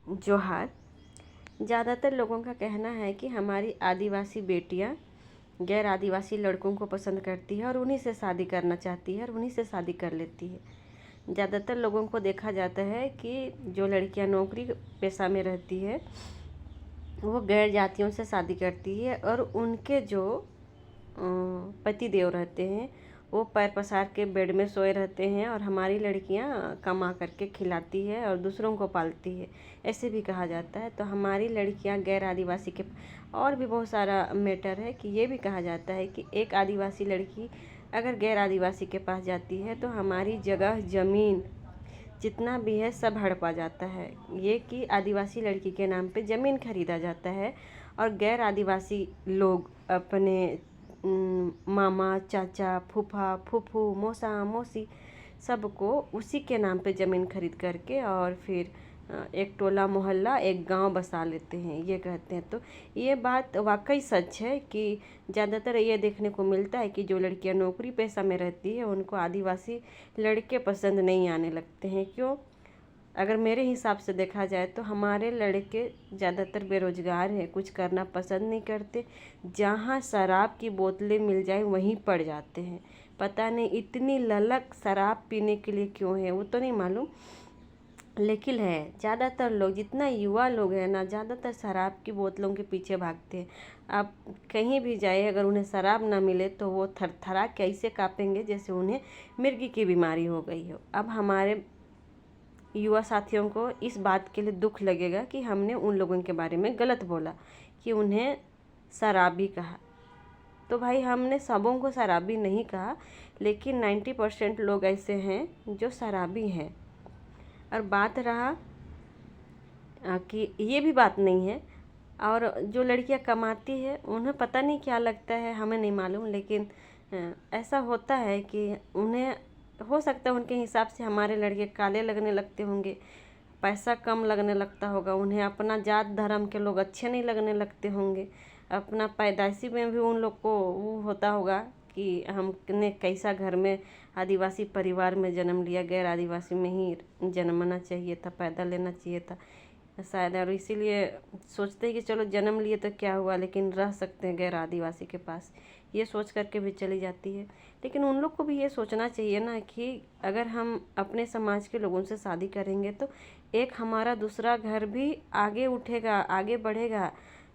जोहार। ज़्यादातर लोगों का कहना है कि हमारी आदिवासी बेटियां गैर आदिवासी लड़कों को पसंद करती है और उन्हीं से शादी करना चाहती है और उन्हीं से शादी कर लेती है। ज़्यादातर लोगों को देखा जाता है कि जो लड़कियां नौकरी पेशा में रहती है वो गैर जातियों से शादी करती है और उनके जो पति देव रहते हैं वो पैर पसार के बेड में सोए रहते हैं और हमारी लड़कियां कमा करके खिलाती है और दूसरों को पालती है, ऐसे भी कहा जाता है। तो हमारी लड़कियां गैर आदिवासी के और भी बहुत सारा मैटर है कि ये भी कहा जाता है कि एक आदिवासी लड़की अगर गैर आदिवासी के पास जाती है तो हमारी जगह ज़मीन जितना भी है सब हड़पा जाता है। ये कि आदिवासी लड़की के नाम पे ज़मीन खरीदा जाता है और गैर आदिवासी लोग अपने मामा चाचा फूफा फूफू मौसा मौसी सबको उसी के नाम पे ज़मीन खरीद करके और फिर एक टोला मोहल्ला एक गांव बसा लेते हैं, ये कहते हैं। तो ये बात वाकई सच है कि ज़्यादातर ये देखने को मिलता है कि जो लड़कियां नौकरी पेशा में रहती है उनको आदिवासी लड़के पसंद नहीं आने लगते हैं। क्यों? अगर मेरे हिसाब से देखा जाए तो हमारे लड़के ज़्यादातर बेरोजगार हैं, कुछ करना पसंद नहीं करते। जहाँ शराब की बोतलें मिल जाए वहीं पड़ जाते हैं। पता नहीं इतनी ललक शराब पीने के लिए क्यों है वो तो नहीं मालूम, लेकिन है ज़्यादातर लोग, जितना युवा लोग हैं ना, ज़्यादातर शराब की बोतलों के पीछे भागते हैं। आप कहीं भी जाए अगर उन्हें शराब ना मिले तो वो थरथरा के ऐसे काँपेंगे जैसे उन्हें मिर्गी की बीमारी हो गई हो। अब हमारे युवा साथियों को इस बात के लिए दुख लगेगा कि हमने उन लोगों के बारे में गलत बोला कि उन्हें शराबी कहा। तो भाई हमने सबों को शराबी नहीं कहा, लेकिन 90% लोग ऐसे हैं जो शराबी हैं। और बात रहा कि ये भी बात नहीं है, और जो लड़कियां कमाती है उन्हें पता नहीं क्या लगता है, हमें नहीं मालूम, लेकिन ऐसा होता है कि उन्हें हो सकता है उनके हिसाब से हमारे लड़के काले लगने लगते होंगे, पैसा कम लगने लगता होगा उन्हें, अपना जात धर्म के लोग अच्छे नहीं लगने लगते होंगे, अपना पैदाइशी में भी उन लोग को वो होता होगा कि हमने कैसा घर में आदिवासी परिवार में जन्म लिया, गैर आदिवासी में ही जन्मना चाहिए था, पैदा लेना चाहिए था शायद, और इसीलिए सोचते हैं कि चलो जन्म लिए तो क्या हुआ, लेकिन रह सकते हैं गैर आदिवासी के पास, ये सोच करके भी चली जाती है। लेकिन उन लोग को भी ये सोचना चाहिए ना कि अगर हम अपने समाज के लोगों से शादी करेंगे तो एक हमारा दूसरा घर भी आगे उठेगा, आगे बढ़ेगा,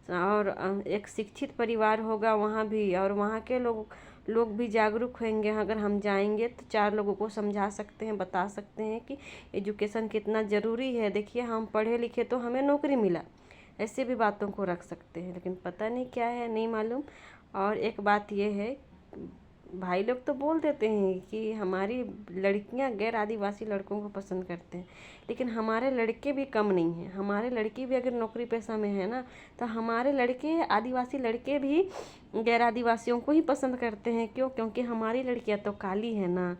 और एक शिक्षित परिवार होगा वहाँ भी, और वहाँ के लोग भी जागरूक होंगे। अगर हम जाएंगे तो 4 लोगों को समझा सकते हैं, बता सकते हैं कि एजुकेशन कितना ज़रूरी है। देखिए हम पढ़े लिखे तो हमें नौकरी मिला, ऐसे भी बातों को रख सकते हैं, लेकिन पता नहीं क्या है, नहीं मालूम। और एक बात ये है, भाई लोग तो बोल देते हैं कि हमारी लड़कियां गैर आदिवासी लड़कों को पसंद करते हैं, लेकिन हमारे लड़के भी कम नहीं हैं। हमारे लड़की भी अगर नौकरी पेशा में है ना तो हमारे लड़के, आदिवासी लड़के भी गैर आदिवासियों को ही पसंद करते हैं। क्यों? क्योंकि हमारी लड़कियां तो काली है ना,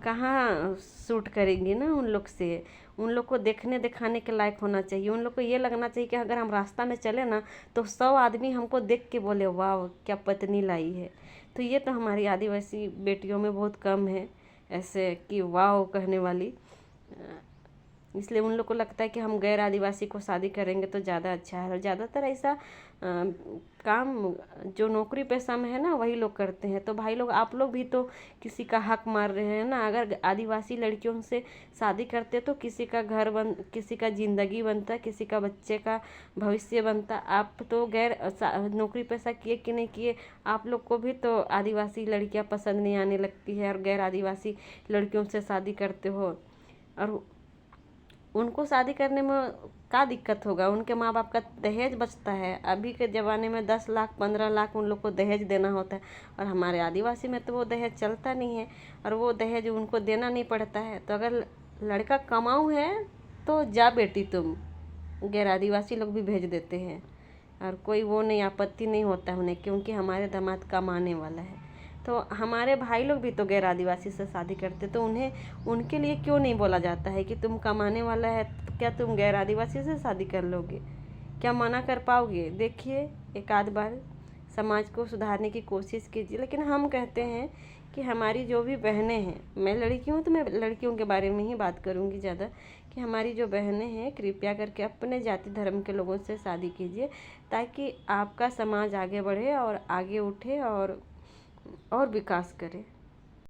कहाँ सूट करेंगी ना उन लोग से। उन लोग को देखने दिखाने के लायक होना चाहिए, उन लोग को ये लगना चाहिए कि अगर हम रास्ता में चले ना तो 100 आदमी हमको देख के बोले वाह क्या पत्नी लाई है। तो ये तो हमारी आदिवासी बेटियों में बहुत कम है ऐसे कि वाह कहने वाली, इसलिए उन लोग को लगता है कि हम गैर आदिवासी को शादी करेंगे तो ज़्यादा अच्छा है। और ज़्यादातर ऐसा काम जो नौकरी पेशा में है ना वही लोग करते हैं। तो भाई लोग, आप लोग भी तो किसी का हक मार रहे हैं ना। अगर आदिवासी लड़कियों से शादी करते तो किसी का घर किसी का ज़िंदगी बनता, किसी का बच्चे का भविष्य बनता। आप तो गैर नौकरी पेशा किए कि नहीं किए, आप लोग को भी तो आदिवासी लड़कियां पसंद नहीं आने लगती है और गैर आदिवासी लड़कियों से शादी करते हो। और उनको शादी करने में क्या दिक्कत होगा? उनके माँ बाप का दहेज बचता है। अभी के ज़माने में 10 लाख 15 लाख उन लोग को दहेज देना होता है, और हमारे आदिवासी में तो वो दहेज चलता नहीं है और वो दहेज उनको देना नहीं पड़ता है। तो अगर लड़का कमाऊ है तो जा बेटी तुम, गैर आदिवासी लोग भी भेज देते हैं और कोई वो नहीं, आपत्ति नहीं होता उन्हें, क्योंकि हमारे दामाद कमाने वाला है। तो हमारे भाई लोग भी तो गैर आदिवासी से शादी करते, तो उन्हें उनके लिए क्यों नहीं बोला जाता है कि तुम कमाने वाला है तो क्या तुम गैर आदिवासी से शादी कर लोगे? क्या मना कर पाओगे? देखिए एक आध बार समाज को सुधारने की कोशिश कीजिए। लेकिन हम कहते हैं कि हमारी जो भी बहनें हैं, मैं लड़की हूँ तो मैं लड़कियों के बारे में ही बात करूँगी ज़्यादा, कि हमारी जो बहनें हैं कृपया करके अपने जाति धर्म के लोगों से शादी कीजिए, ताकि आपका समाज आगे बढ़े और आगे उठे और विकास करे।